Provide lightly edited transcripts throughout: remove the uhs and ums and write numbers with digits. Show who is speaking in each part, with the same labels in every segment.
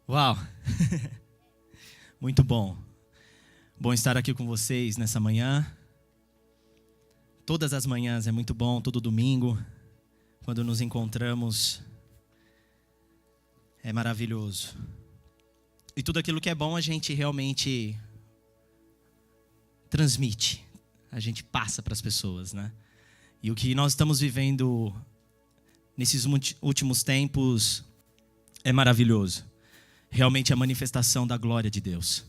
Speaker 1: Uau! Muito bom. Bom estar aqui com vocês nessa manhã. Todas as manhãs é muito bom, todo domingo, quando nos encontramos, é maravilhoso. E tudo aquilo que é bom a gente realmente transmite, a gente passa para as pessoas, né? E o que nós estamos vivendo nesses últimos tempos é maravilhoso. Realmente a manifestação da glória de Deus.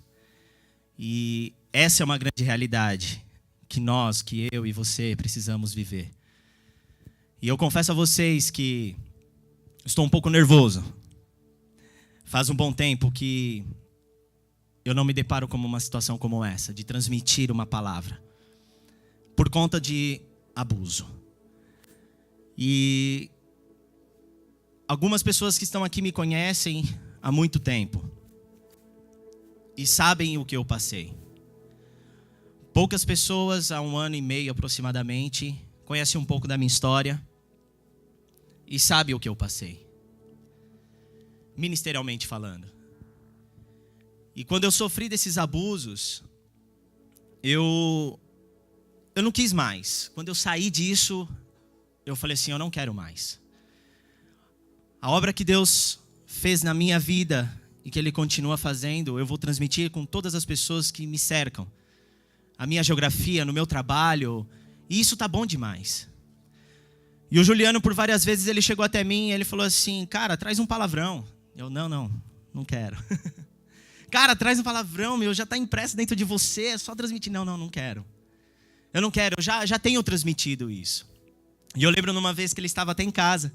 Speaker 1: E essa é uma grande realidade que eu e você precisamos viver. E eu confesso a vocês que estou um pouco nervoso. Faz um bom tempo que eu não me deparo com uma situação como essa, de transmitir uma palavra, por conta de abuso. E algumas pessoas que estão aqui me conhecem há muito tempo e sabem o que eu passei. Poucas pessoas, há 1 ano e meio aproximadamente, conhecem um pouco da minha história e sabem o que eu passei, ministerialmente falando. E quando eu sofri desses abusos, eu não quis mais. Quando eu saí disso, eu falei assim, eu não quero mais. A obra que Deus fez na minha vida e que Ele continua fazendo, eu vou transmitir com todas as pessoas que me cercam. A minha geografia, no meu trabalho, e isso tá bom demais. E o Juliano, por várias vezes, ele chegou até mim e ele falou assim, cara, traz um palavrão. Eu, não quero. Cara, traz um palavrão, meu, já está impresso dentro de você, é só transmitir. Não quero. Eu não quero, eu já tenho transmitido isso. E eu lembro numa vez que ele estava até em casa.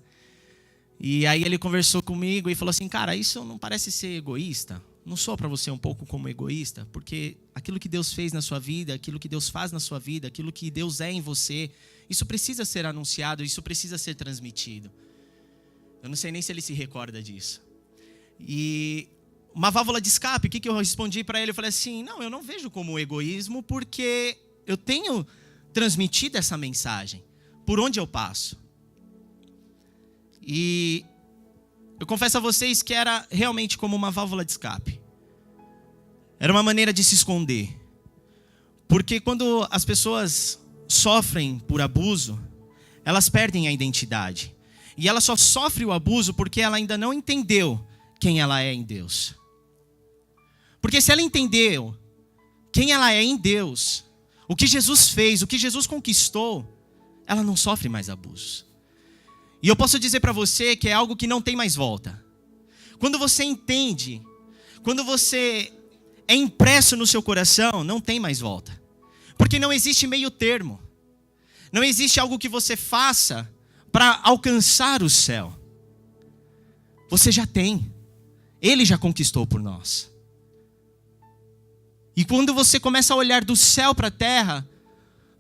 Speaker 1: E aí ele conversou comigo e falou assim, cara, isso não parece ser egoísta? Não sou para você um pouco como egoísta? Porque aquilo que Deus fez na sua vida, aquilo que Deus faz na sua vida, aquilo que Deus é em você, isso precisa ser anunciado, isso precisa ser transmitido. Eu não sei nem se ele se recorda disso. E uma válvula de escape, o que eu respondi para ele? Eu falei assim, não, eu não vejo como egoísmo, porque eu tenho transmitido essa mensagem por onde eu passo. E eu confesso a vocês que era realmente como uma válvula de escape. Era uma maneira de se esconder. Porque quando as pessoas sofrem por abuso, elas perdem a identidade. E ela só sofre o abuso porque ela ainda não entendeu quem ela é em Deus. Porque se ela entendeu quem ela é em Deus, o que Jesus fez, o que Jesus conquistou, ela não sofre mais abusos. E eu posso dizer para você que é algo que não tem mais volta. Quando você entende, quando você é impresso no seu coração, não tem mais volta. Porque não existe meio termo. Não existe algo que você faça para alcançar o céu. Você já tem. Ele já conquistou por nós. E quando você começa a olhar do céu para a terra,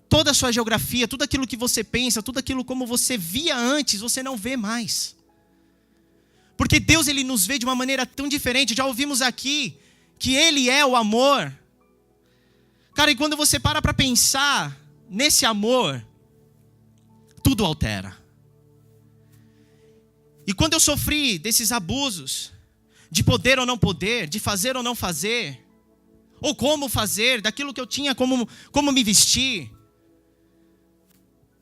Speaker 1: toda a sua geografia, tudo aquilo que você pensa, tudo aquilo como você via antes, você não vê mais. Porque Deus, Ele nos vê de uma maneira tão diferente. Já ouvimos aqui que Ele é o amor. Cara, e quando você para pensar nesse amor, tudo altera. E quando eu sofri desses abusos, de poder ou não poder, de fazer ou não fazer, ou como fazer, daquilo que eu tinha, como me vestir.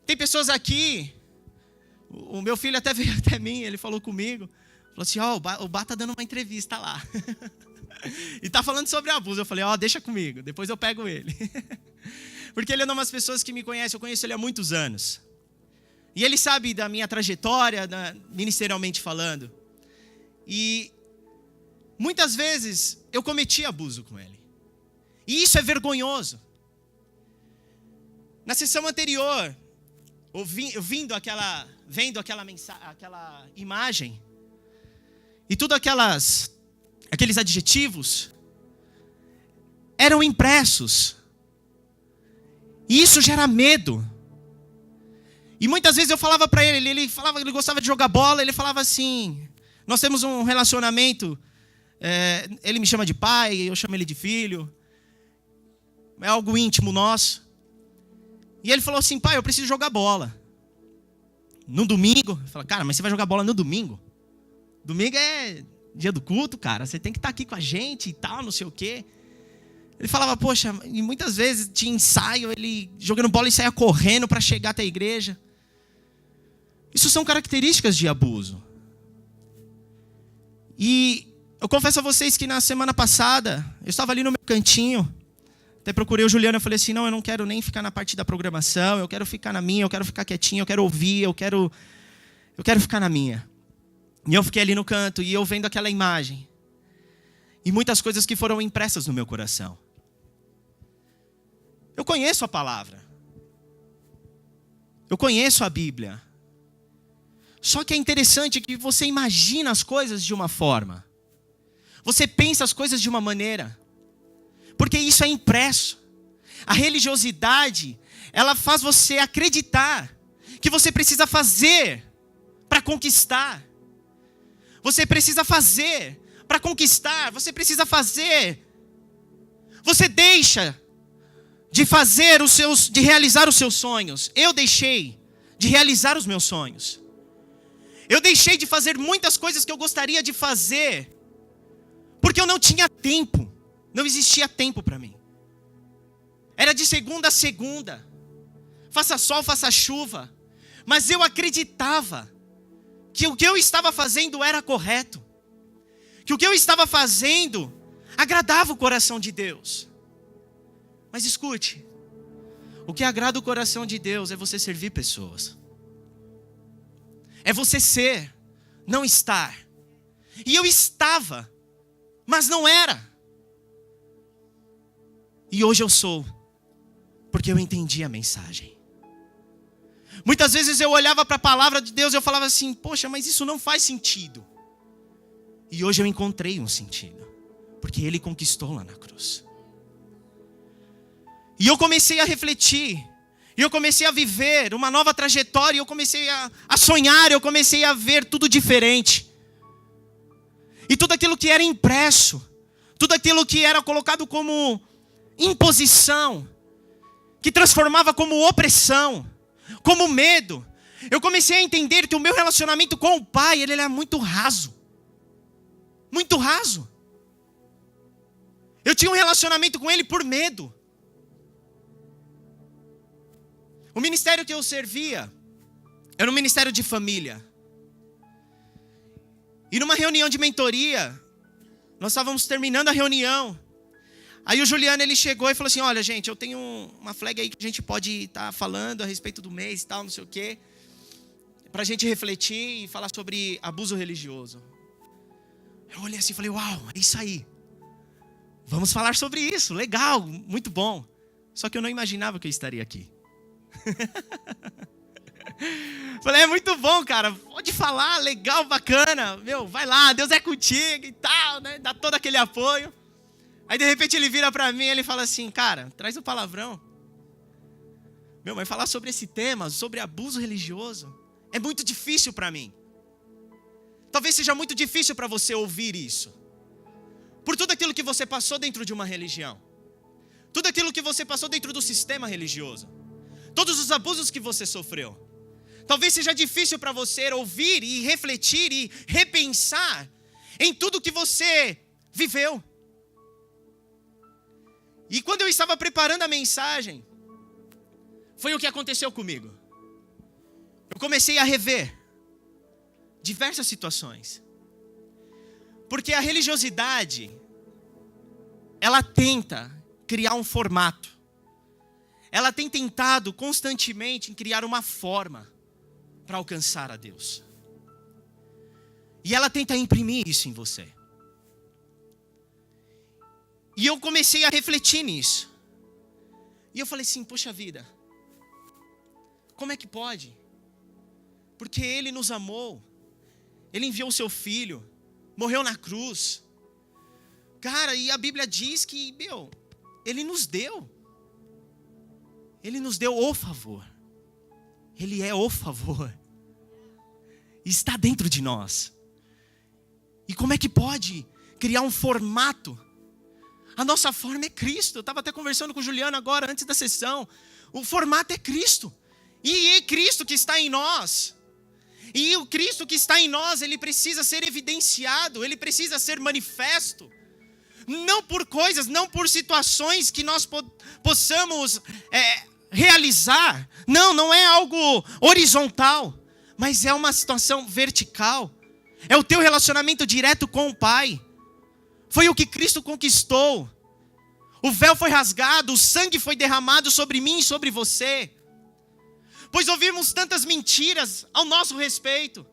Speaker 1: Tem pessoas aqui, o meu filho até veio até mim, ele falou comigo, falou assim, o Bá tá dando uma entrevista lá. E tá falando sobre abuso. Eu falei, deixa comigo, depois eu pego ele. Porque ele é uma das pessoas que me conhece, eu conheço ele há muitos anos. E ele sabe da minha trajetória, ministerialmente falando. E muitas vezes eu cometi abuso com ele. E isso é vergonhoso. Na sessão anterior, vendo aquela imagem, e tudo aqueles adjetivos eram impressos. E isso gera medo. E muitas vezes eu falava para ele, ele gostava de jogar bola, ele falava assim, nós temos um relacionamento, ele me chama de pai, eu chamo ele de filho, é algo íntimo nosso. E ele falou assim, pai, eu preciso jogar bola. No domingo, eu falo, cara, mas você vai jogar bola no domingo? Domingo é dia do culto, cara, você tem que estar aqui com a gente e tal, não sei o quê. Ele falava, poxa, e muitas vezes tinha ensaio, ele jogando bola e saia correndo para chegar até a igreja. Isso são características de abuso. E eu confesso a vocês que na semana passada, eu estava ali no meu cantinho, até procurei o Juliano, eu falei assim, não, eu não quero nem ficar na parte da programação, eu quero ficar na minha, eu quero ficar quietinho, eu quero ouvir, eu quero ficar na minha. E eu fiquei ali no canto, e eu vendo aquela imagem. E muitas coisas que foram impressas no meu coração. Eu conheço a palavra. Eu conheço a Bíblia. Só que é interessante que você imagina as coisas de uma forma. Você pensa as coisas de uma maneira. Porque isso é impresso. A religiosidade, ela faz você acreditar que você precisa fazer para conquistar. Você precisa fazer para conquistar. Você precisa fazer. Você deixa de de realizar os seus sonhos. Eu deixei de realizar os meus sonhos. Eu deixei de fazer muitas coisas que eu gostaria de fazer, porque eu não tinha tempo. Não existia tempo para mim. Era de segunda a segunda. Faça sol, faça chuva. Mas eu acreditava que o que eu estava fazendo era correto. Que o que eu estava fazendo agradava o coração de Deus. Mas escute, o que agrada o coração de Deus é você servir pessoas. É você ser, não estar. E eu estava, mas não era. E hoje eu sou, porque eu entendi a mensagem. Muitas vezes eu olhava para a palavra de Deus e eu falava assim, poxa, mas isso não faz sentido. E hoje eu encontrei um sentido, porque Ele conquistou lá na cruz. E eu comecei a refletir, e eu comecei a viver uma nova trajetória, e eu comecei a sonhar, eu comecei a ver tudo diferente. E tudo aquilo que era impresso, tudo aquilo que era colocado como imposição, que transformava como opressão, como medo. Eu comecei a entender que o meu relacionamento com o Pai, ele é muito raso. Muito raso. Eu tinha um relacionamento com Ele por medo. O ministério que eu servia era um ministério de família. E numa reunião de mentoria, nós estávamos terminando a reunião. Aí o Juliano, ele chegou e falou assim, olha gente, eu tenho uma flag aí que a gente pode estar falando a respeito do mês e tal, não sei o quê. Pra gente refletir e falar sobre abuso religioso. Eu olhei assim e falei, uau, é isso aí. Vamos falar sobre isso, legal, muito bom. Só que eu não imaginava que eu estaria aqui. Falei, é muito bom, cara, pode falar, legal, bacana. Meu, vai lá, Deus é contigo e tal, né? Dá todo aquele apoio. Aí de repente ele vira pra mim e ele fala assim, cara, traz o palavrão. Meu, mas falar sobre esse tema, sobre abuso religioso, é muito difícil pra mim. Talvez seja muito difícil para você ouvir isso. Por tudo aquilo que você passou dentro de uma religião. Tudo aquilo que você passou dentro do sistema religioso. Todos os abusos que você sofreu. Talvez seja difícil para você ouvir e refletir e repensar em tudo que você viveu. E quando eu estava preparando a mensagem, foi o que aconteceu comigo. Eu comecei a rever diversas situações. Porque a religiosidade, ela tenta criar um formato. Ela tem tentado constantemente em criar uma forma para alcançar a Deus. E ela tenta imprimir isso em você. E eu comecei a refletir nisso. E eu falei assim, poxa vida, como é que pode? Porque Ele nos amou. Ele enviou o seu Filho, morreu na cruz. Cara, e a Bíblia diz que, Ele nos deu. Ele nos deu o favor. Ele é o favor. Está dentro de nós. E como é que pode criar um formato? A nossa forma é Cristo. Eu estava até conversando com o Juliano agora, antes da sessão. O formato é Cristo. E é Cristo que está em nós. E o Cristo que está em nós, ele precisa ser evidenciado, ele precisa ser manifesto. Não por coisas, não por situações que nós possamos realizar. Não é algo horizontal, mas é uma situação vertical. É o teu relacionamento direto com o Pai. Foi o que Cristo conquistou. O véu foi rasgado, o sangue foi derramado sobre mim e sobre você. Pois ouvimos tantas mentiras ao nosso respeito.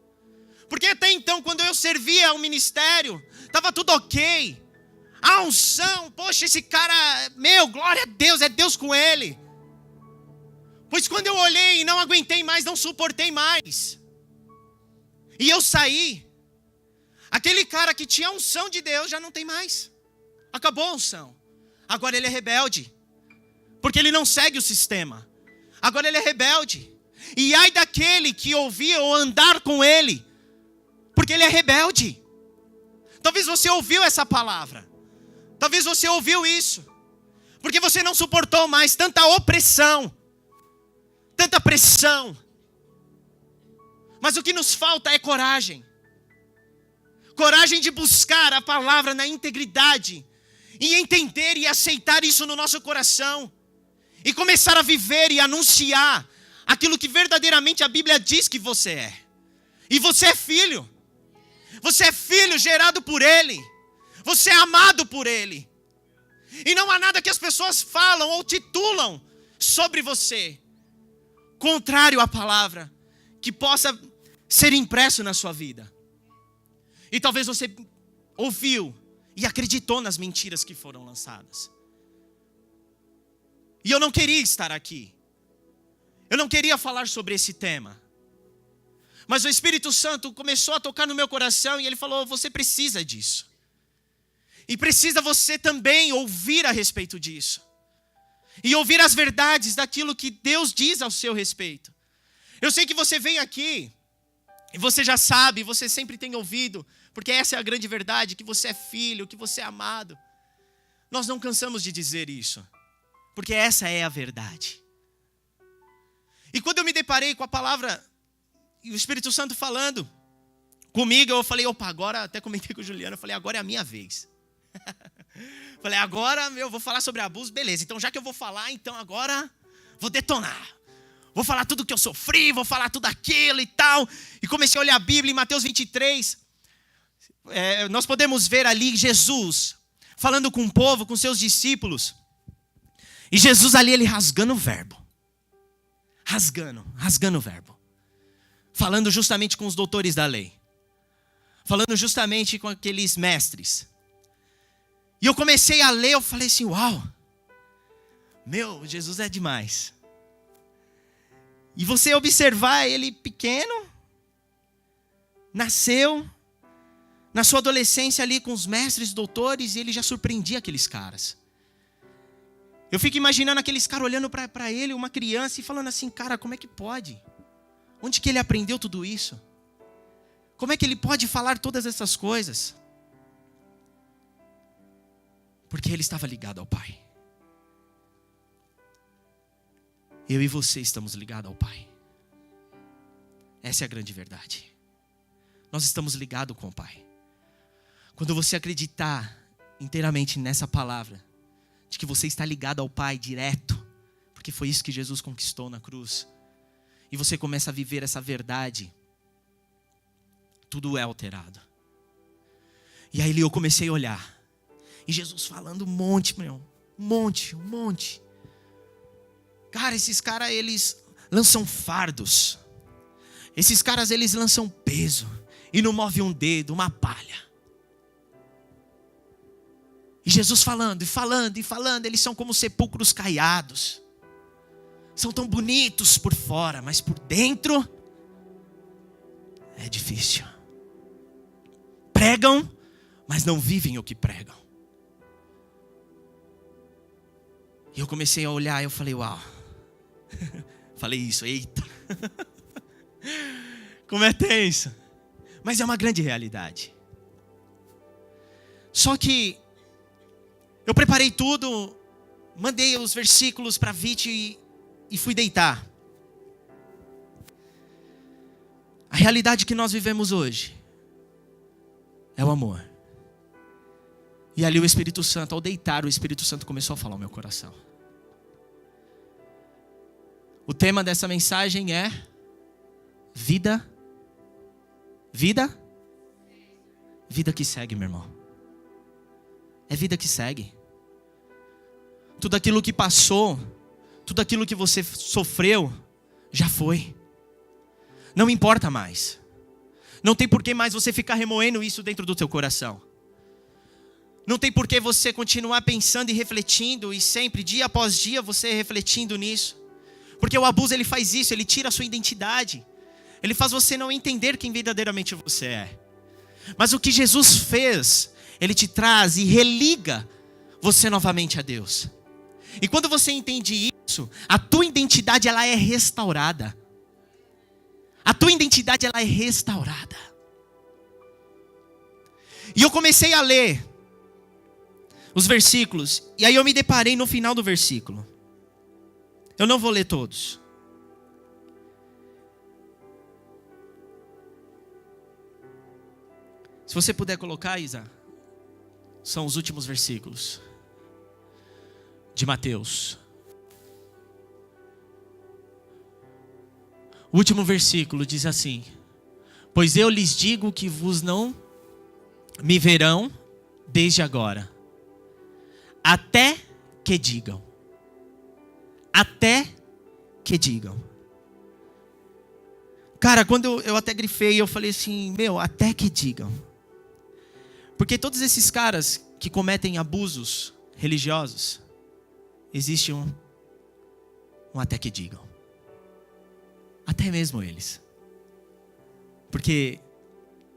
Speaker 1: Porque até então, quando eu servia ao ministério, estava tudo ok. A unção, poxa, esse cara, glória a Deus, é Deus com ele. Pois quando eu olhei e não aguentei mais, não suportei mais. E eu saí. Aquele cara que tinha a unção de Deus já não tem mais. Acabou a unção. Agora ele é rebelde. Porque ele não segue o sistema. Agora ele é rebelde. E ai daquele que ouvir ou andar com ele. Porque ele é rebelde. Talvez você ouviu essa palavra. Talvez você ouviu isso. Porque você não suportou mais tanta opressão. Tanta pressão. Mas o que nos falta é coragem. Coragem de buscar a palavra na integridade. E entender e aceitar isso no nosso coração. E começar a viver e anunciar aquilo que verdadeiramente a Bíblia diz que você é. E você é filho. Você é filho gerado por Ele. Você é amado por Ele. E não há nada que as pessoas falam ou titulam sobre você contrário à palavra que possa ser impresso na sua vida. E talvez você ouviu e acreditou nas mentiras que foram lançadas. E eu não queria estar aqui. Eu não queria falar sobre esse tema. Mas o Espírito Santo começou a tocar no meu coração e ele falou, você precisa disso. E precisa você também ouvir a respeito disso. E ouvir as verdades daquilo que Deus diz ao seu respeito. Eu sei que você vem aqui, e você já sabe, você sempre tem ouvido, porque essa é a grande verdade, que você é filho, que você é amado. Nós não cansamos de dizer isso, porque essa é a verdade. E quando eu me deparei com a palavra, e o Espírito Santo falando comigo, eu falei, opa, agora, até comentei com o Juliano, eu falei, agora é a minha vez. Falei, agora eu vou falar sobre abuso, beleza, então já que eu vou falar, então agora vou detonar. Vou falar tudo que eu sofri, vou falar tudo aquilo e tal. E comecei a olhar a Bíblia em Mateus 23. Nós podemos ver ali Jesus falando com o povo, com seus discípulos. E Jesus ali, ele rasgando o verbo. Rasgando o verbo. Falando justamente com os doutores da lei. Falando justamente com aqueles mestres. E eu comecei a ler, eu falei assim, uau. Jesus é demais. E você observar ele pequeno, nasceu, na sua adolescência ali com os mestres, doutores, e ele já surpreendia aqueles caras. Eu fico imaginando aqueles caras olhando para ele, uma criança, e falando assim, cara, como é que pode? Onde que ele aprendeu tudo isso? Como é que ele pode falar todas essas coisas? Porque ele estava ligado ao Pai. Eu e você estamos ligados ao Pai. Essa é a grande verdade. Nós estamos ligados com o Pai. Quando você acreditar inteiramente nessa palavra, de que você está ligado ao Pai direto, porque foi isso que Jesus conquistou na cruz, e você começa a viver essa verdade, tudo é alterado. E aí eu comecei a olhar, e Jesus falando um monte. Cara, esses caras, eles lançam fardos. Esses caras, eles lançam peso. E não move um dedo, uma palha. E Jesus falando, eles são como sepulcros caiados. São tão bonitos por fora, mas por dentro é difícil. Pregam, mas não vivem o que pregam. E eu comecei a olhar e eu falei, uau. Falei isso, eita. Como é tenso. Mas é uma grande realidade. Só que eu preparei tudo, mandei os versículos para Vite e fui deitar. realidade que nós vivemos hoje é o amor. E ali o Espírito Santo, ao deitar, o Espírito Santo começou a falar ao meu coração. O tema dessa mensagem é vida que segue, meu irmão. É vida que segue. Tudo aquilo que passou, tudo aquilo que você sofreu, já foi. Não importa mais. Não tem por que mais você ficar remoendo isso dentro do teu coração. Não tem por que você continuar pensando e refletindo, e sempre, dia após dia, você refletindo nisso. Porque o abuso, ele faz isso, ele tira a sua identidade. Ele faz você não entender quem verdadeiramente você é. Mas o que Jesus fez, ele te traz e religa você novamente a Deus. E quando você entende isso, a tua identidade, ela é restaurada. A tua identidade, ela é restaurada. E eu comecei a ler os versículos, e aí eu me deparei no final do versículo. Eu não vou ler todos. Se você puder colocar, Isa, são os últimos versículos de Mateus. O último versículo diz assim: pois eu lhes digo que vos não me verão desde agora, até que digam. Até que digam. Cara, quando eu até grifei, eu falei assim, até que digam. Porque todos esses caras que cometem abusos religiosos, existe um até que digam. Até mesmo eles. Porque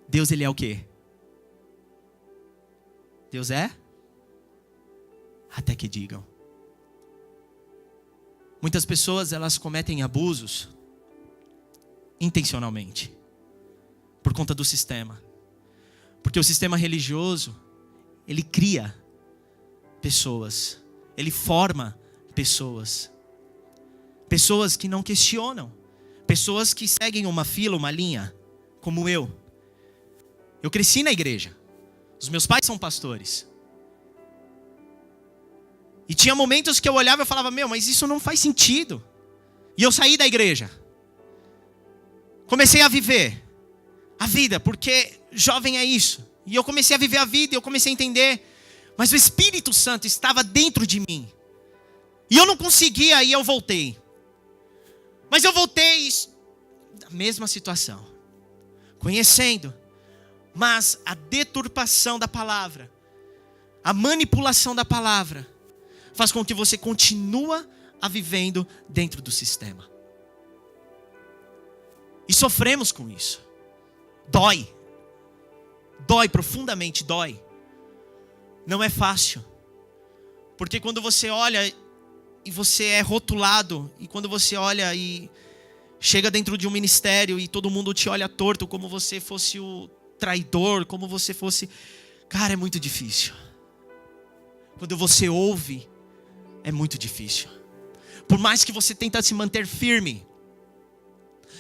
Speaker 1: Deus, ele é o quê? Deus é? Até que digam. Muitas pessoas, elas cometem abusos intencionalmente, por conta do sistema. Porque o sistema religioso, ele cria pessoas, ele forma pessoas. Pessoas que não questionam, pessoas que seguem uma fila, uma linha, como eu. Eu cresci na igreja, os meus pais são pastores. E tinha momentos que eu olhava e falava, mas isso não faz sentido. E eu saí da igreja. Comecei a viver a vida, porque jovem é isso. E eu comecei a viver a vida, e eu comecei a entender. Mas o Espírito Santo estava dentro de mim. E eu não conseguia, e eu voltei. Mas eu voltei na mesma situação. Conhecendo. Mas a deturpação da palavra, a manipulação da palavra, faz com que você continue a vivendo dentro do sistema. E sofremos com isso. Dói. Dói profundamente, dói. Não é fácil. Porque quando você olha e você é rotulado, e quando você olha e chega dentro de um ministério e todo mundo te olha torto, como você fosse o traidor, como você fosse... Cara, é muito difícil. Quando você ouve, é muito difícil. Por mais que você tenta se manter firme,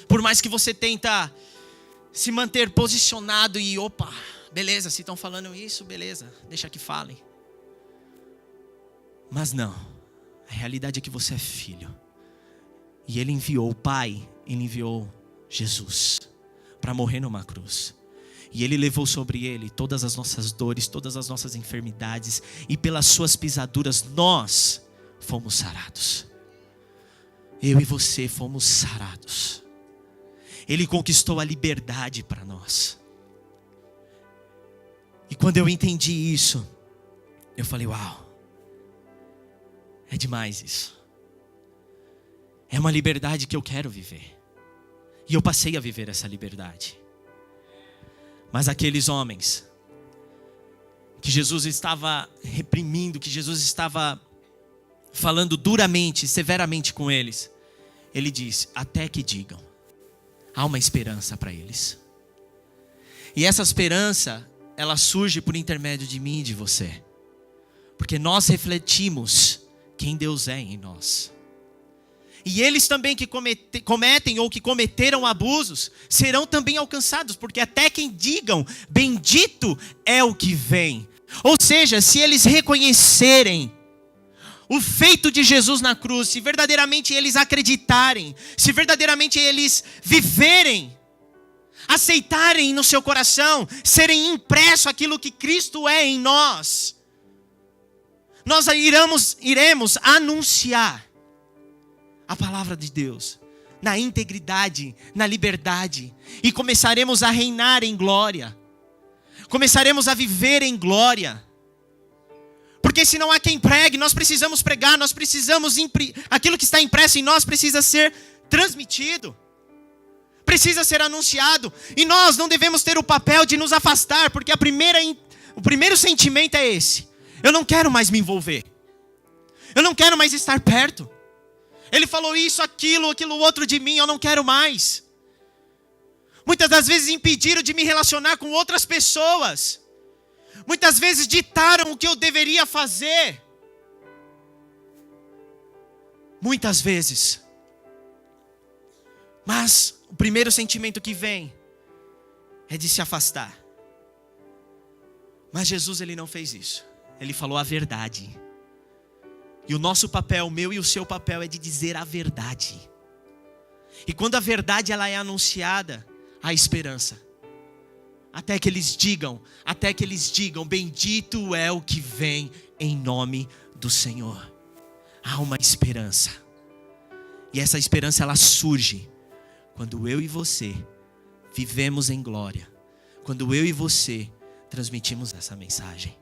Speaker 1: por mais que você tenta se manter posicionado e beleza, se estão falando isso, beleza, deixa que falem. Mas não, a realidade é que você é filho. E Ele enviou o Pai, Ele enviou Jesus para morrer numa cruz. E Ele levou sobre Ele todas as nossas dores, todas as nossas enfermidades. E pelas suas pisaduras nós fomos sarados. Eu e você fomos sarados. Ele conquistou a liberdade para nós. E quando eu entendi isso, eu falei, uau, é demais isso. É uma liberdade que eu quero viver. E eu passei a viver essa liberdade. Mas aqueles homens que Jesus estava reprimindo, que Jesus estava falando duramente, severamente com eles, Ele disse, até que digam. Há uma esperança para eles. E essa esperança, ela surge por intermédio de mim e de você. Porque nós refletimos quem Deus é em nós. E eles também que cometem ou que cometeram abusos serão também alcançados, porque até quem digam, bendito é o que vem. Ou seja, se eles reconhecerem o feito de Jesus na cruz, se verdadeiramente eles acreditarem, se verdadeiramente eles viverem, aceitarem no seu coração, serem impresso aquilo que Cristo é em nós, nós iremos anunciar a palavra de Deus na integridade, na liberdade, e começaremos a reinar em glória, começaremos a viver em glória. Porque se não há quem pregue, nós precisamos pregar, nós precisamos, aquilo que está impresso em nós precisa ser transmitido, precisa ser anunciado, e nós não devemos ter o papel de nos afastar, porque o primeiro sentimento é esse: eu não quero mais me envolver, eu não quero mais estar perto, ele falou isso, aquilo outro de mim, eu não quero mais. Muitas das vezes impediram de me relacionar com outras pessoas, muitas vezes ditaram o que eu deveria fazer, muitas vezes. Mas o primeiro sentimento que vem é de se afastar. Mas Jesus, ele não fez isso. Ele falou a verdade. E o nosso papel, o meu e o seu papel, é de dizer a verdade. E quando a verdade ela é anunciada, há esperança. Até que eles digam, bendito é o que vem em nome do Senhor. Há uma esperança. E essa esperança ela surge quando eu e você vivemos em glória. Quando eu e você transmitimos essa mensagem.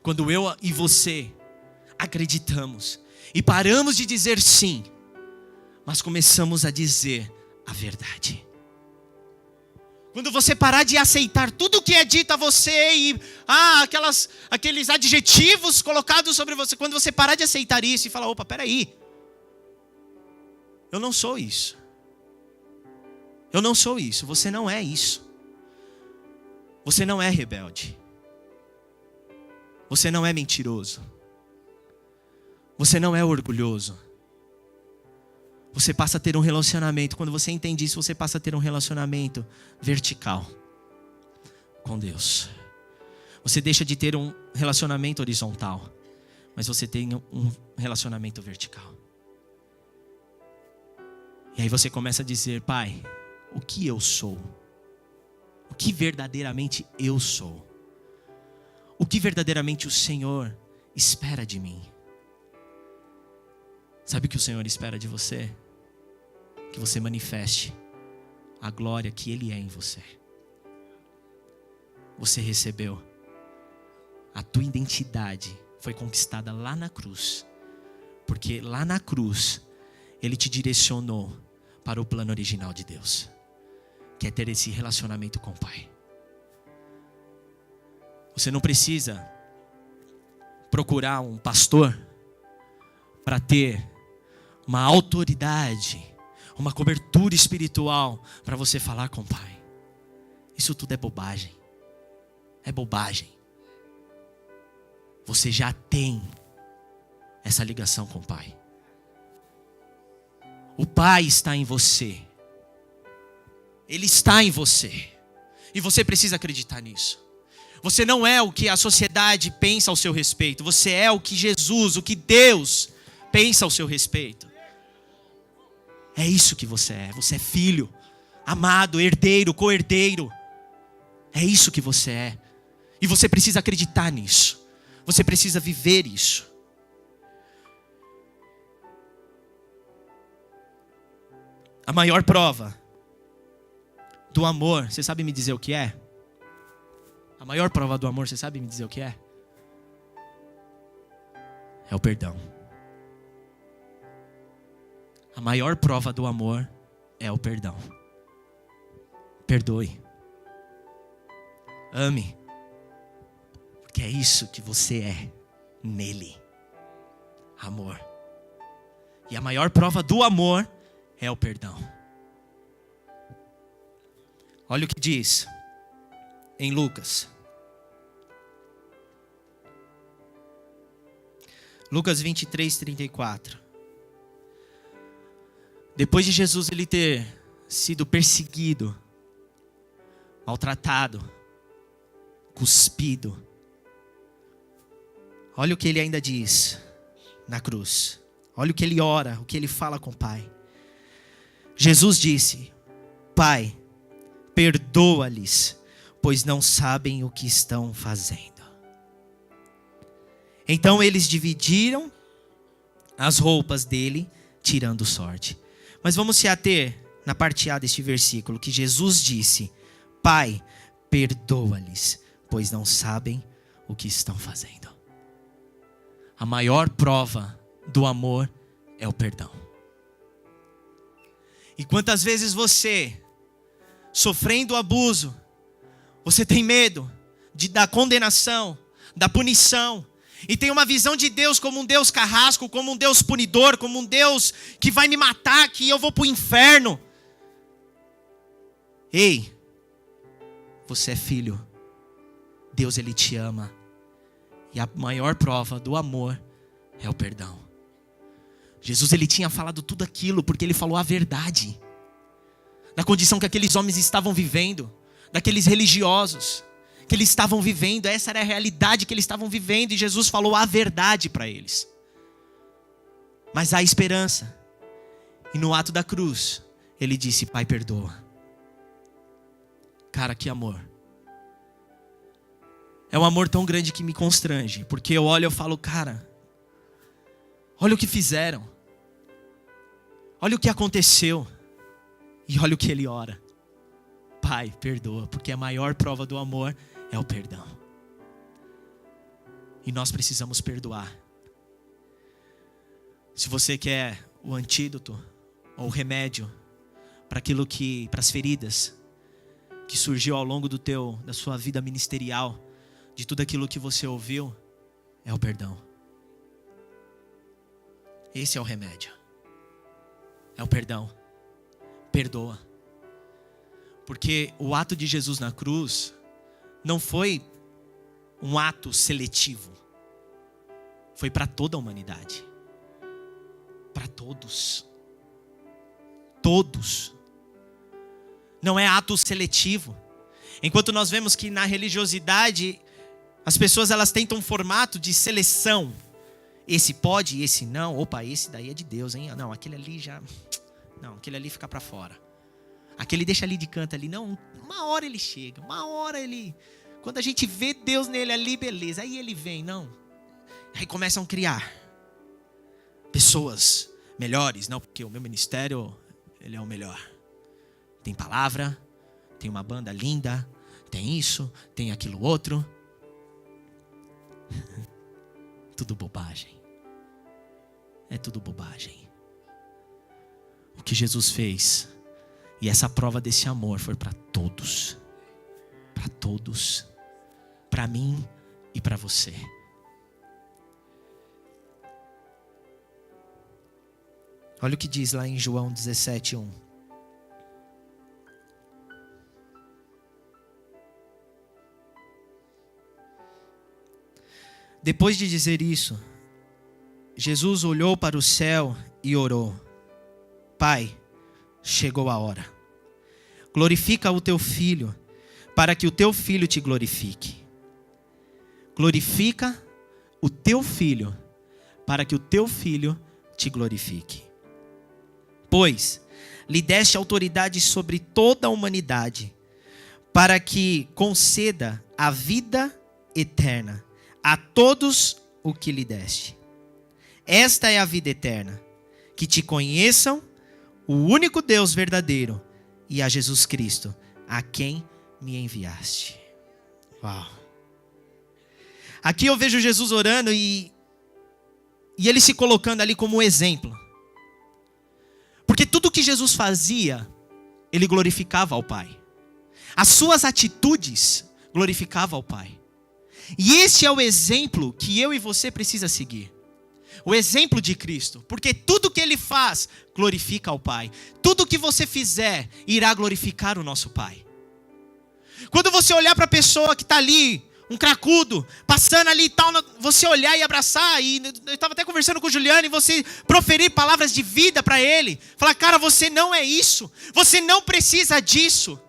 Speaker 1: Quando eu e você acreditamos e paramos de dizer sim, mas começamos a dizer a verdade. Quando você parar de aceitar tudo o que é dito a você e aqueles adjetivos colocados sobre você, quando você parar de aceitar isso e falar, opa, peraí, eu não sou isso. Eu não sou isso, você não é isso. Você não é rebelde. Você não é mentiroso. Você não é orgulhoso. Você passa a ter um relacionamento. Quando você entende isso, você passa a ter um relacionamento vertical com Deus. Você deixa de ter um relacionamento horizontal, mas você tem um relacionamento vertical. E aí você começa a dizer, Pai, o que eu sou? O que verdadeiramente eu sou? O que verdadeiramente o Senhor espera de mim? Sabe o que o Senhor espera de você? Que você manifeste a glória que Ele é em você. Você recebeu. A tua identidade foi conquistada lá na cruz. Porque lá na cruz, Ele te direcionou para o plano original de Deus, que é ter esse relacionamento com o Pai. Você não precisa procurar um pastor para ter uma autoridade, uma cobertura espiritual para você falar com o Pai. Isso tudo é bobagem. É bobagem. Você já tem essa ligação com o Pai. O Pai está em você. Ele está em você. E você precisa acreditar nisso. Você não é o que a sociedade pensa ao seu respeito. Você é o que Jesus, o que Deus pensa ao seu respeito. É isso que você é. Você é filho, amado, herdeiro, co-herdeiro. É isso que você é. E você precisa acreditar nisso. Você precisa viver isso. A maior prova do amor, você sabe me dizer o que é? A maior prova do amor, você sabe me dizer o que é? É o perdão. A maior prova do amor é o perdão. Perdoe. Ame. Porque é isso que você é nele. Amor. E a maior prova do amor é o perdão. Olha o que diz em Lucas. Lucas 23, 34. Depois de Jesus ele ter sido perseguido, maltratado, cuspido, olha o que ele ainda diz na cruz. Olha o que ele ora, o que ele fala com o Pai. Jesus disse: Pai, perdoa-lhes, pois não sabem o que estão fazendo. Então eles dividiram as roupas dele, tirando sorte. Mas vamos se ater na parte A deste versículo, que Jesus disse: Pai, perdoa-lhes, pois não sabem o que estão fazendo. A maior prova do amor é o perdão. E quantas vezes você, sofrendo abuso, você tem medo da condenação, da punição, e tem uma visão de Deus como um Deus carrasco, como um Deus punidor, como um Deus que vai me matar, que eu vou para o inferno. Ei, você é filho. Deus, Ele te ama. E a maior prova do amor é o perdão. Jesus, Ele tinha falado tudo aquilo porque Ele falou a verdade. Da condição que aqueles homens estavam vivendo, daqueles religiosos que eles estavam vivendo, essa era a realidade que eles estavam vivendo, e Jesus falou a verdade para eles. Mas há esperança. E no ato da cruz, Ele disse: Pai, perdoa. Cara, que amor. É um amor tão grande que me constrange, porque eu olho e eu falo: cara, olha o que fizeram, olha o que aconteceu, e olha o que ele ora: Pai, perdoa, porque a maior prova do amor é o perdão. E nós precisamos perdoar. Se você quer o antídoto ou o remédio para as feridas que surgiu ao longo da sua vida ministerial, de tudo aquilo que você ouviu, é o perdão. Esse é o remédio. É o perdão. Perdoa. Porque o ato de Jesus na cruz não foi um ato seletivo. Foi para toda a humanidade. Para todos. Todos. Não é ato seletivo. Enquanto nós vemos que na religiosidade as pessoas elas tentam um formato de seleção. Esse pode, esse não. Opa, esse daí é de Deus, hein? Não, aquele ali já... Não, aquele ali fica para fora. Aquele deixa ali de canto ali. Não, uma hora ele chega. Uma hora ele... Quando a gente vê Deus nele ali, beleza. Aí ele vem, não. Aí começam a criar pessoas melhores. Não, porque o meu ministério, ele é o melhor. Tem palavra, tem uma banda linda, tem isso, tem aquilo outro. Tudo bobagem. É tudo bobagem. O que Jesus fez, e essa prova desse amor foi para todos. Para todos. Para mim e para você. Olha o que diz lá em João 17:1. Depois de dizer isso, Jesus olhou para o céu e orou: Pai, chegou a hora. Glorifica o teu filho, para que o teu filho te glorifique. Glorifica o teu filho, para que o teu filho te glorifique. Pois lhe deste autoridade sobre toda a humanidade, para que conceda a vida eterna a todos o que lhe deste. Esta é a vida eterna, que te conheçam, o único Deus verdadeiro, e a Jesus Cristo, a quem me enviaste. Uau! Aqui eu vejo Jesus orando e ele se colocando ali como exemplo. Porque tudo que Jesus fazia, ele glorificava ao Pai. As suas atitudes glorificavam ao Pai. E esse é o exemplo que eu e você precisa seguir. O exemplo de Cristo. Porque tudo que Ele faz glorifica ao Pai. Tudo que você fizer irá glorificar o nosso Pai. Quando você olhar para a pessoa que está ali um cracudo, passando ali e tal, você olhar e abraçar, e eu estava até conversando com o Juliano, e você proferir palavras de vida para ele, falar, cara, você não é isso, você não precisa disso.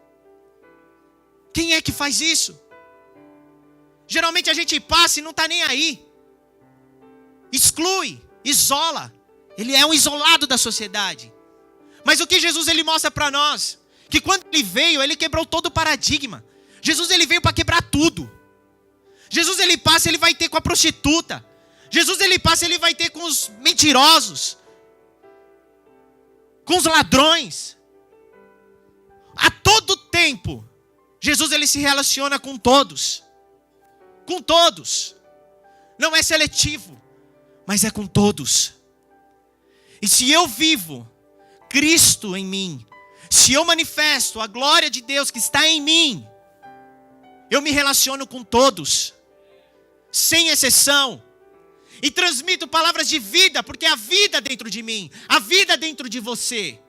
Speaker 1: Quem é que faz isso? Geralmente a gente passa e não está nem aí, exclui, isola, ele é um isolado da sociedade. Mas o que Jesus ele mostra para nós? Que quando ele veio, ele quebrou todo o paradigma. Jesus ele veio para quebrar tudo. Jesus ele passa, ele vai ter com a prostituta. Jesus ele passa, ele vai ter com os mentirosos, com os ladrões. A todo tempo, Jesus ele se relaciona com todos. Com todos. Não é seletivo, mas é com todos. E se eu vivo Cristo em mim, se eu manifesto a glória de Deus que está em mim, eu me relaciono com todos, sem exceção, e transmito palavras de vida, porque a vida dentro de mim, a vida dentro de você.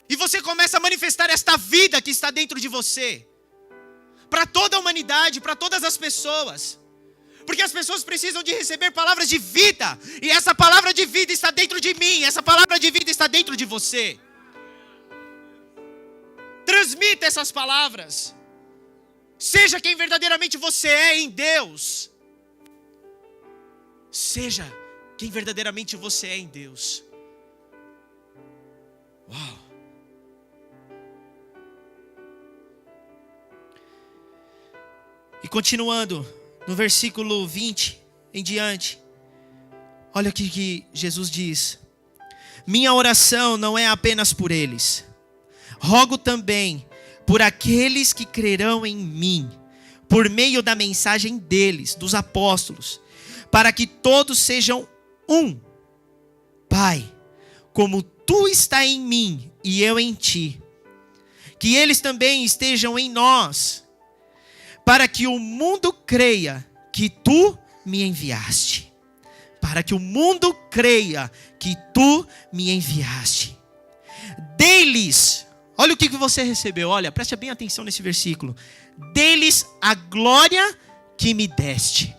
Speaker 1: E você começa a manifestar esta vida que está dentro de você, para toda a humanidade, para todas as pessoas. Porque as pessoas precisam de receber palavras de vida, e essa palavra de vida está dentro de mim, essa palavra de vida está dentro de você. Transmita essas palavras. Seja quem verdadeiramente você é em Deus. Seja quem verdadeiramente você é em Deus. Uau! E continuando, no versículo 20 em diante, olha o que Jesus diz: minha oração não é apenas por eles, rogo também por aqueles que crerão em mim, por meio da mensagem deles, dos apóstolos, para que todos sejam um. Pai, como tu está em mim e eu em ti, que eles também estejam em nós, para que o mundo creia que tu me enviaste. Para que o mundo creia que tu me enviaste. Deles, olha o que você recebeu, olha, preste bem atenção nesse versículo. Deles a glória que me deste.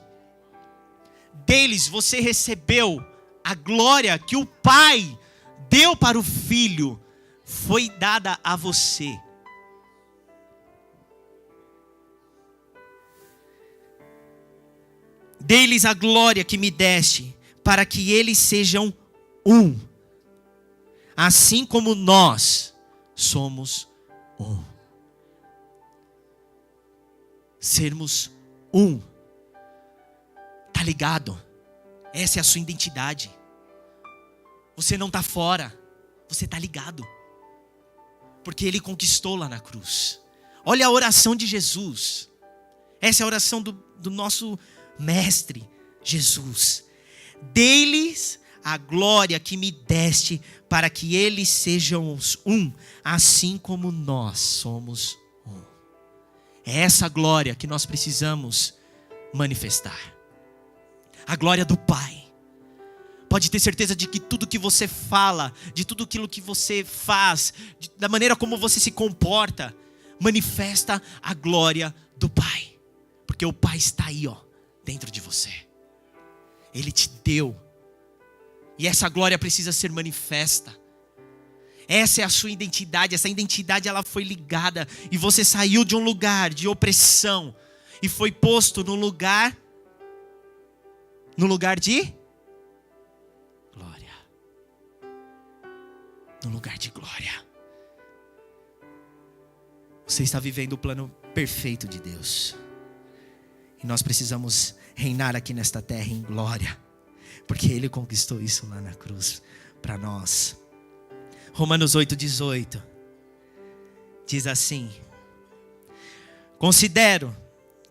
Speaker 1: Deles você recebeu a glória que o Pai deu para o Filho, foi dada a você. Deles a glória que me deste, para que eles sejam um, assim como nós somos um. Sermos um. Tá ligado? Essa é a sua identidade. Você não está fora, você está ligado. Porque Ele conquistou lá na cruz. Olha a oração de Jesus. Essa é a oração do nosso Mestre Jesus. Dei-lhes a glória que me deste, para que eles sejam um, assim como nós somos um. É essa glória que nós precisamos manifestar. A glória do Pai. Pode ter certeza de que tudo que você fala, de tudo aquilo que você faz, da maneira como você se comporta, manifesta a glória do Pai. Porque o Pai está aí, ó, dentro de você. Ele te deu. E essa glória precisa ser manifesta. Essa é a sua identidade. Essa identidade ela foi ligada. E você saiu de um lugar de opressão e foi posto no lugar de glória. No lugar de glória. Você está vivendo o plano perfeito de Deus. E nós precisamos reinar aqui nesta terra em glória, porque Ele conquistou isso lá na cruz para nós. Romanos 8,18 diz assim: considero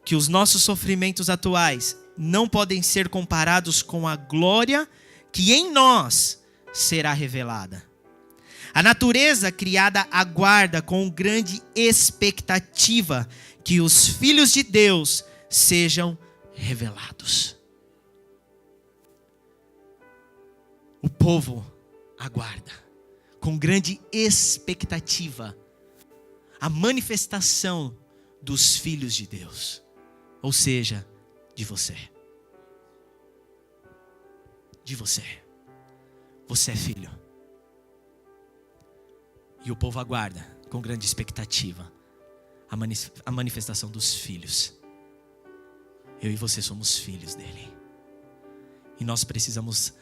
Speaker 1: que os nossos sofrimentos atuais não podem ser comparados com a glória que em nós será revelada. A natureza criada aguarda com grande expectativa que os filhos de Deus sejam revelados. O povo aguarda com grande expectativa a manifestação dos filhos de Deus. ou seja, de você. De você. Você é filho. E o povo aguarda com grande expectativa a manifestação dos filhos. Eu e você somos filhos dele. E nós precisamos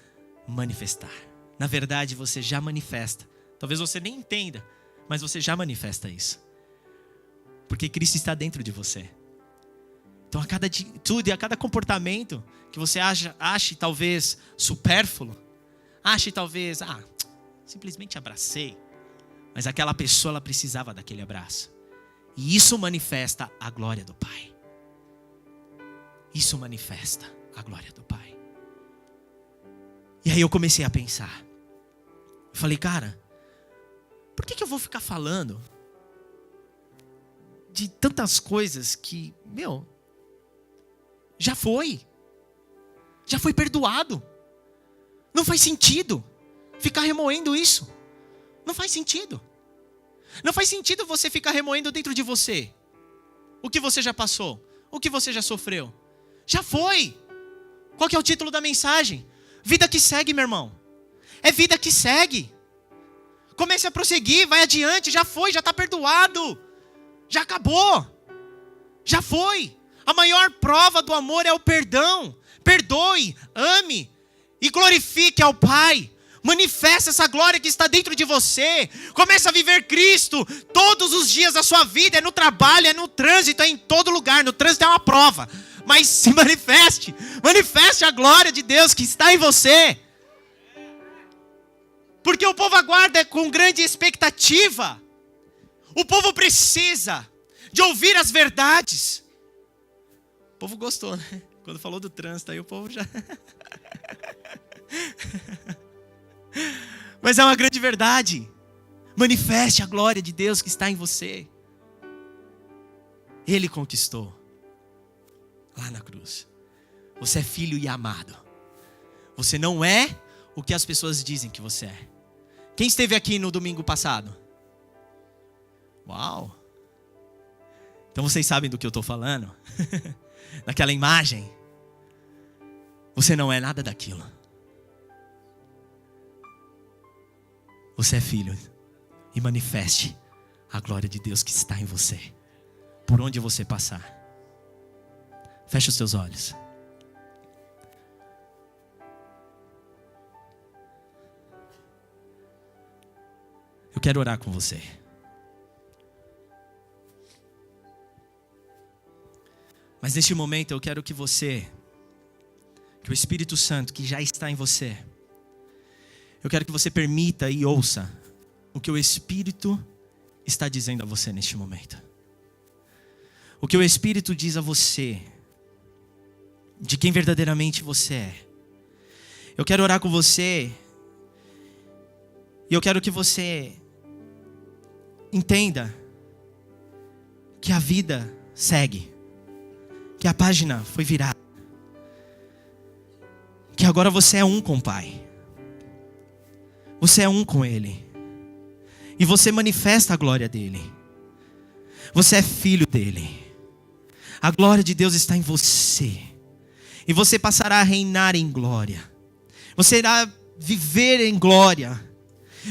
Speaker 1: manifestar. Na verdade, você já manifesta. Talvez você nem entenda, mas você já manifesta isso. Porque Cristo está dentro de você. Então a cada atitude, a cada comportamento que você ache talvez supérfluo, ache talvez, simplesmente abracei. Mas aquela pessoa, ela precisava daquele abraço. E isso manifesta a glória do Pai. Isso manifesta a glória do Pai. E aí eu comecei a pensar. Eu falei, cara, por que eu vou ficar falando de tantas coisas que, já foi perdoado. Não faz sentido ficar remoendo isso. Não faz sentido. Não faz sentido você ficar remoendo dentro de você o que você já passou, o que você já sofreu. Já foi. Qual que é o título da mensagem? Vida que segue, meu irmão. É vida que segue. Comece a prosseguir, vai adiante. Já foi, já está perdoado. Já acabou. Já foi. A maior prova do amor é o perdão. Perdoe, ame e glorifique ao Pai. Manifesta essa glória que está dentro de você. Comece a viver Cristo todos os dias da sua vida. É no trabalho, é no trânsito, é em todo lugar. No trânsito é uma prova. Mas se manifeste. Manifeste a glória de Deus que está em você. Porque o povo aguarda com grande expectativa. O povo precisa de ouvir as verdades. O povo gostou, né? Quando falou do trânsito, aí o povo já... Mas é uma grande verdade. Manifeste a glória de Deus que está em você. Ele conquistou lá na cruz. Você é filho e amado. Você não é o que as pessoas dizem que você é. Quem esteve aqui no domingo passado? Uau! Então vocês sabem do que eu estou falando? Naquela imagem. Você não é nada daquilo. Você é filho. E manifeste a glória de Deus que está em você. Por onde você passar. Feche os seus olhos. Eu quero orar com você. Mas neste momento eu quero que o Espírito Santo que já está em você, eu quero que você permita e ouça o que o Espírito está dizendo a você neste momento. O que o Espírito diz a você, de quem verdadeiramente você é. Eu quero orar com você, e eu quero que você entenda que a vida segue, que a página foi virada, que agora você é um com o Pai. Você é um com Ele. E você manifesta a glória dEle. Você é filho dEle. A glória de Deus está em você. E você passará a reinar em glória. Você irá viver em glória.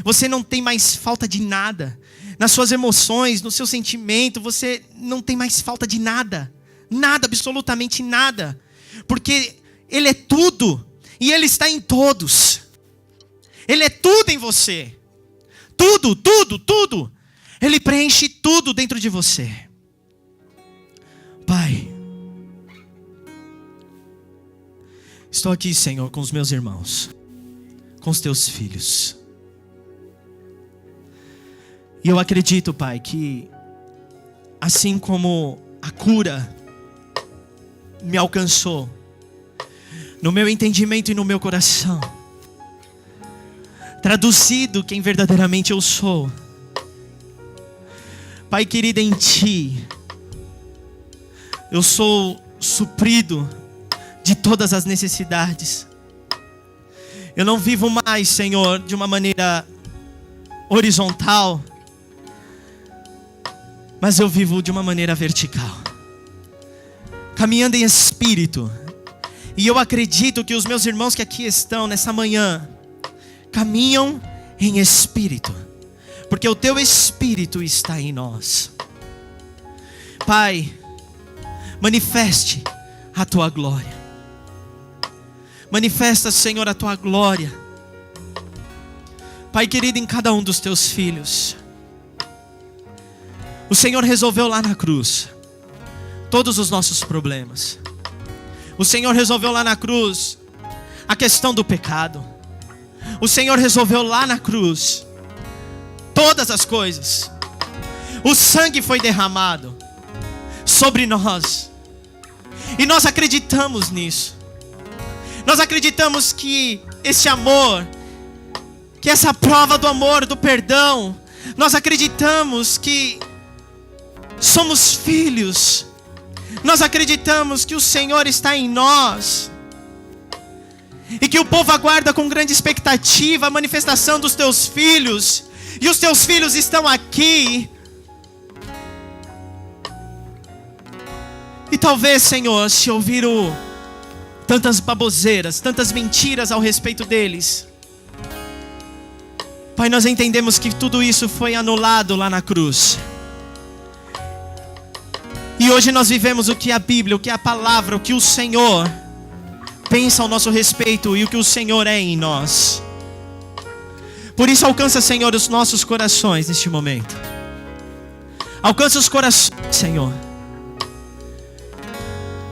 Speaker 1: Você não tem mais falta de nada. Nas suas emoções, no seu sentimento, você não tem mais falta de nada. Nada, absolutamente nada. Porque Ele é tudo. E Ele está em todos. Ele é tudo em você. Tudo, tudo, tudo. Ele preenche tudo dentro de você. Pai, estou aqui, Senhor, com os meus irmãos, com os teus filhos. E eu acredito, Pai, que assim como a cura me alcançou, no meu entendimento e no meu coração, traduzido quem verdadeiramente eu sou, Pai querido, em Ti eu sou suprido de todas as necessidades. Eu não vivo mais, Senhor, de uma maneira horizontal, mas eu vivo de uma maneira vertical, caminhando em espírito. E eu acredito que os meus irmãos que aqui estão nessa manhã caminham em espírito, porque o teu espírito está em nós. Pai, manifeste a tua glória. Manifesta, Senhor, a tua glória, Pai querido, em cada um dos teus filhos. O Senhor resolveu lá na cruz todos os nossos problemas. O Senhor resolveu lá na cruz a questão do pecado. O Senhor resolveu lá na cruz todas as coisas. O sangue foi derramado sobre nós, e nós acreditamos nisso. Nós acreditamos que esse amor, que essa prova do amor, do perdão, nós acreditamos que somos filhos. Nós acreditamos que o Senhor está em nós, e que o povo aguarda com grande expectativa a manifestação dos teus filhos. E os teus filhos estão aqui. E talvez, Senhor, se ouviram tantas baboseiras, tantas mentiras ao respeito deles, Pai, nós entendemos que tudo isso foi anulado lá na cruz. E hoje nós vivemos o que a Bíblia, o que a palavra, o que o Senhor pensa ao nosso respeito e o que o Senhor é em nós. Por isso alcança, Senhor, os nossos corações neste momento. Alcança os corações, Senhor.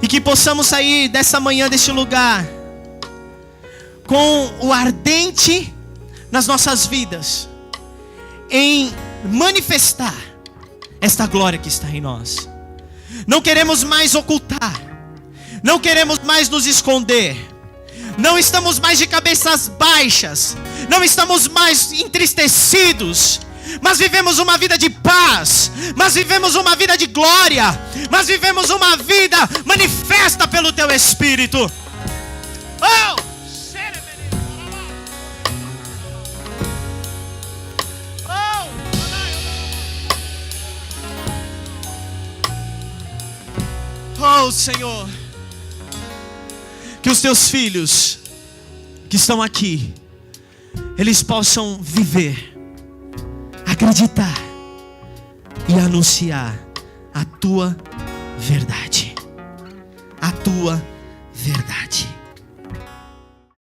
Speaker 1: E que possamos sair dessa manhã, deste lugar, com o ardente nas nossas vidas, em manifestar esta glória que está em nós. Não queremos mais ocultar, não queremos mais nos esconder, não estamos mais de cabeças baixas, não estamos mais entristecidos, mas vivemos uma vida de paz, mas vivemos uma vida de glória, mas vivemos uma vida manifesta pelo teu Espírito. Oh Senhor, que os teus filhos que estão aqui, eles possam viver, acreditar e anunciar a tua verdade. A tua verdade.